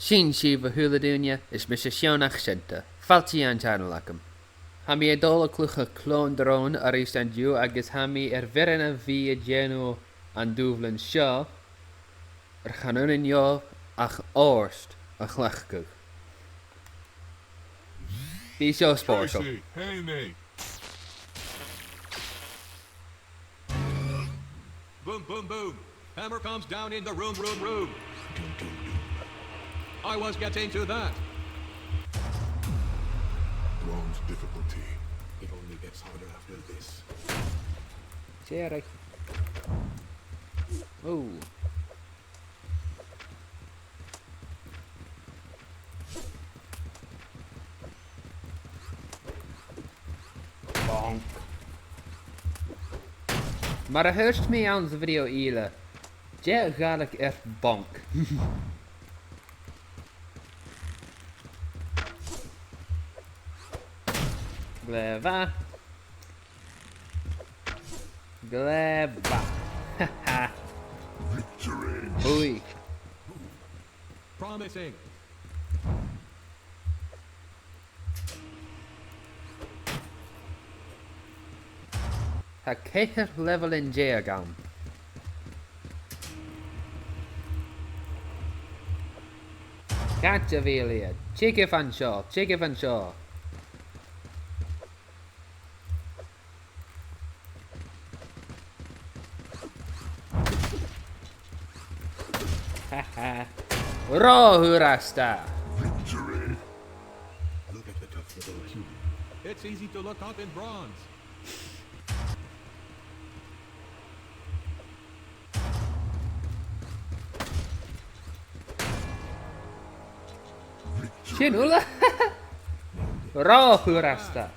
Sin siomh thula dúine is me sé seonach sinnta, faltaí an teanlacham. Ha mi dóla clucha clón drón ar is an dú agus ha mi bhirina bhí a déanú an dúblann seo ar chanúin jo ach áirst a chhlachcuh. Bhí seo spórsol. Tracy, hey me. Boom, boom, boom. Hammer comes down in the room. I was getting to that. Drone's difficulty. It only gets harder after this. Jerry. Oh. Bonk. Maar hörst mij aan de video ile. Je ga ik echt bonk. Gleva. Gleva. Haha. Victory. Oei. Promising. Ha ceithir level in J agam. Gotcha Velia. Chicky fan shaw. Chicky fan shaw. Haha. Rohurasta. Victory. Look at the tough little human. It's easy to look up in bronze. Chinula. Rohurasta.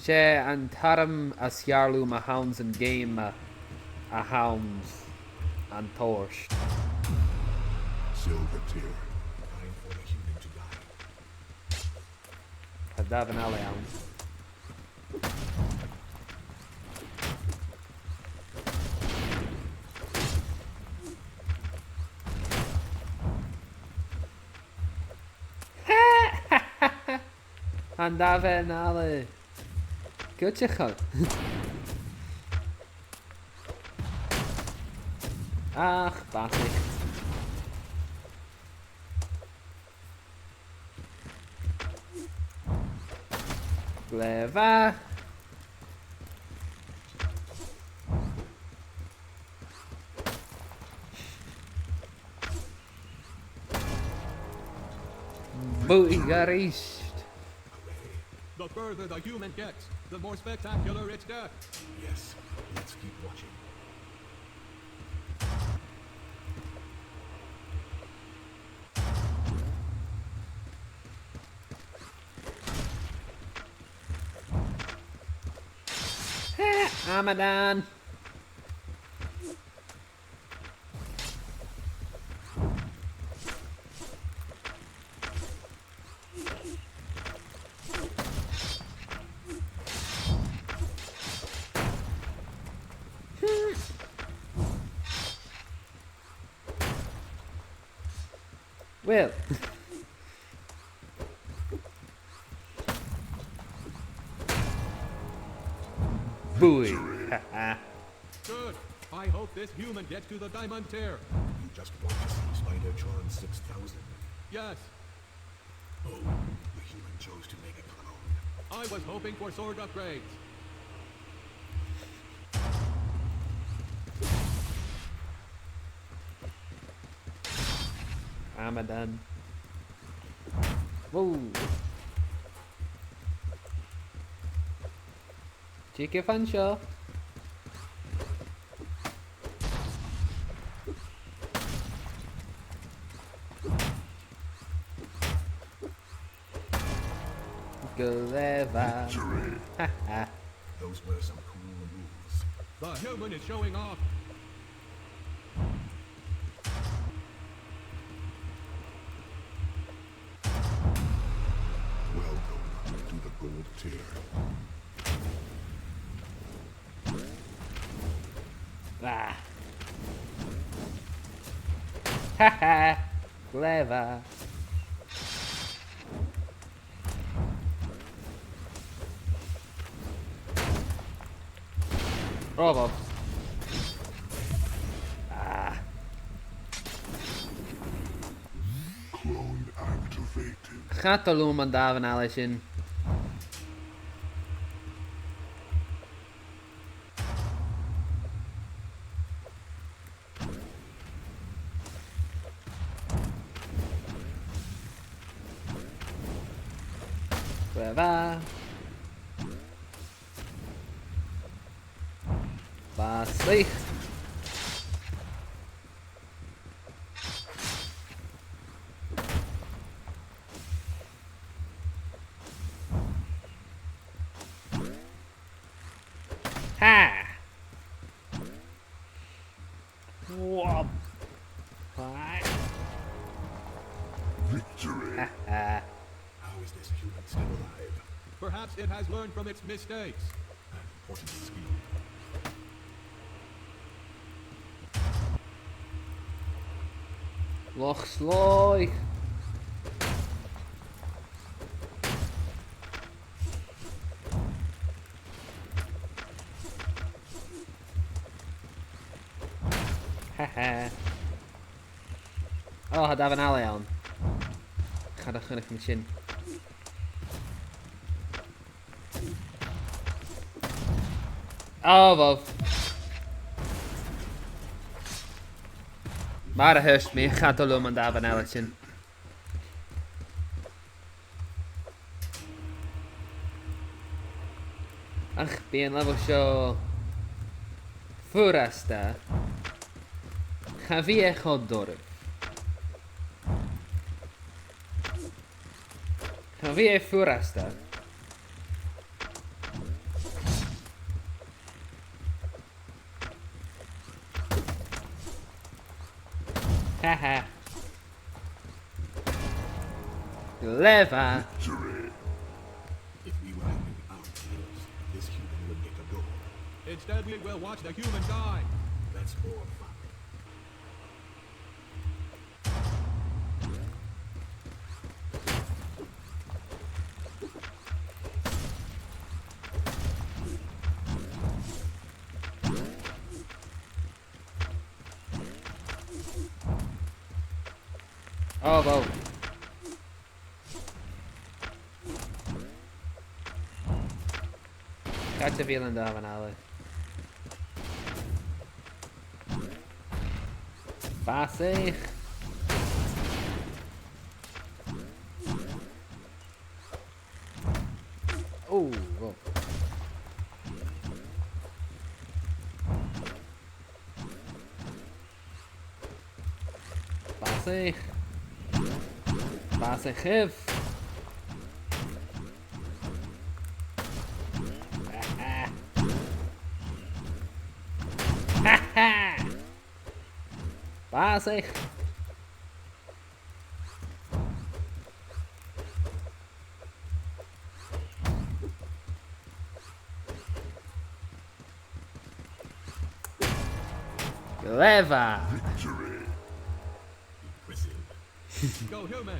She an taram as jarlu ma hounds and game a hounds and torch. Silver tear. Time for the human to die. Hadavan alle hounds. Handaven alle. Kutje Ach, basic. Gleva. Booty garis. The further the human gets, the more spectacular its death. Yes. Let's keep watching. Amadan. Well. Booey. Good. I hope this human gets to the diamond tier. You just want to see Spider John 6000. Yes. Oh, the human chose to make a clone. I was hoping for sword upgrades. Amadan. Whoa. Chicky fun show. Gleva. Victory. Haha. Those were some cool moves. The human is showing off. Welcome to the gold tier. Ah. Haha. Clever. Robot. Clone activated. Gaat de loeman daar van alles in? Clever. Was licht. Ha! Whoop. Victory. Ha. How is this human still alive? Perhaps it has learned from its mistakes. An important skill. Loch sloy. Haha. Oh, daar een ally aan. Ik ga daar gun ik niet in. Oh, wow. Maar de hust meer gaat de loman daar van alles in. Ach, ben level show. Foresta. Javier Godorf. Javier Foresta. Haha. Clever. Victory. If we were having our deals, this human would get a goal. Instead, we will watch the human die. That's more fun. Oh, wow. Gaat te veel in daar van halen. Passig. Oh, wow. Passig. Passig gif. Haha. Passig. Clever. Victory. Impressive. Go human.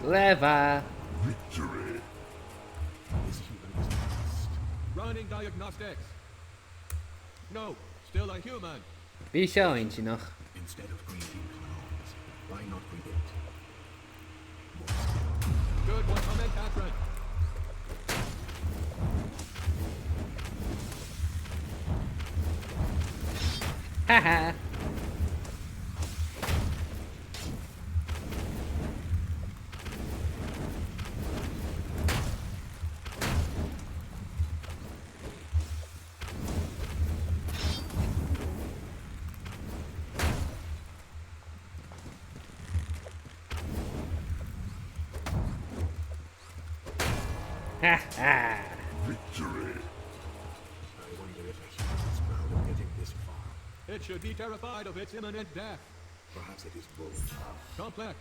Clever. Victory. This human is lost. Running diagnostics. No, still a human. Wie is jou eentje nog? Instead of creating clones, why not create more skill? Good one, comment, Catherine. Haha. Ha ha! Victory. I wonder if a human is proud of getting this far. It should be terrified of its imminent death. Perhaps it is both. Complex.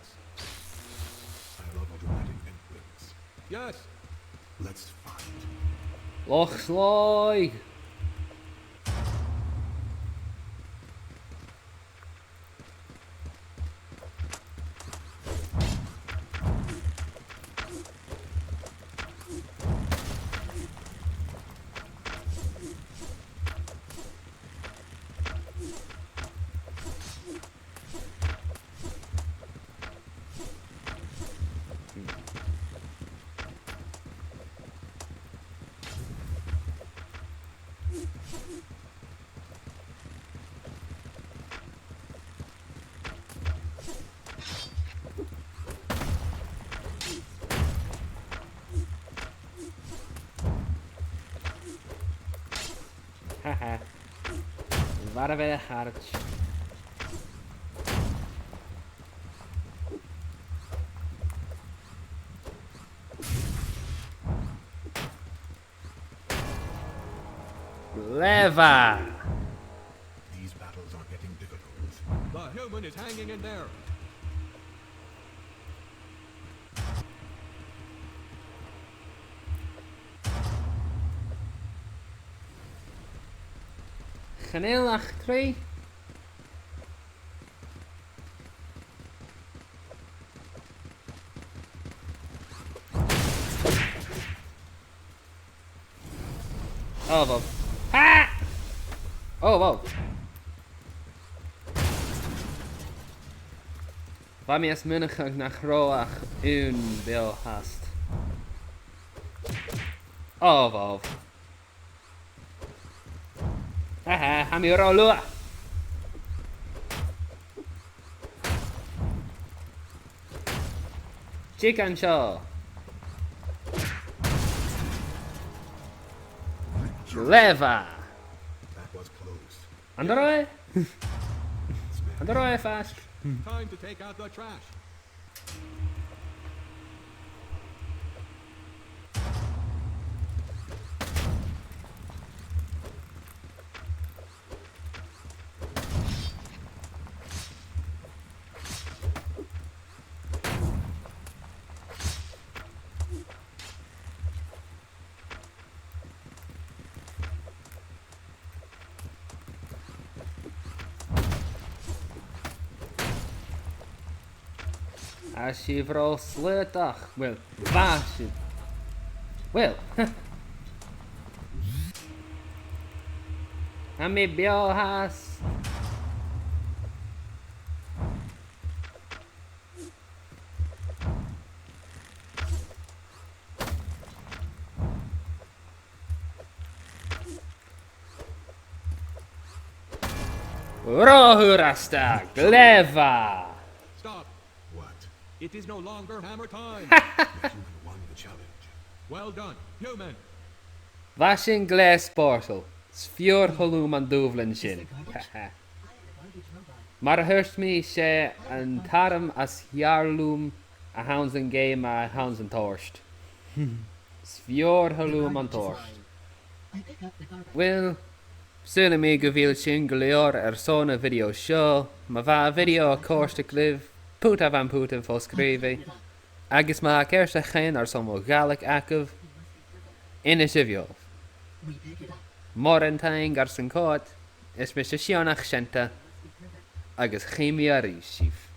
I love automatic influence. Yes. Let's fight. Looks like. Haha. Waar we hard. Leva! These battles are getting difficult. The human is hanging in there. Ganeel 3. Oh, wow. Ha! Oh, wow. Waar meer munnig naar groach un wil haast. Oh, wow. Haha, ham i rollo. Chicken show. Leva. That was close. Android. Android fast. Time to take out the trash. Als je vooral sleutach. Wel, was je. Wel. Ham i biohas. Rohurasta, gleva. Stop. What? It is no longer hammer time. The human won the challenge. Well done, human. Washin glass portal. Sfjord holum an duvlin shin. Maar hurst me she an tarum as jarlum a hounds and game a hounds and torst. Sfjord holum an torst. Well, soon me gavil shin gleor sona video show. Ma va video course to live. Puta van puta for skrive. Agus ma kersa gen somo galak akov. In a sivio. Morentine garson coat. Es mis Shionach Shenta. Agus chimia rishif.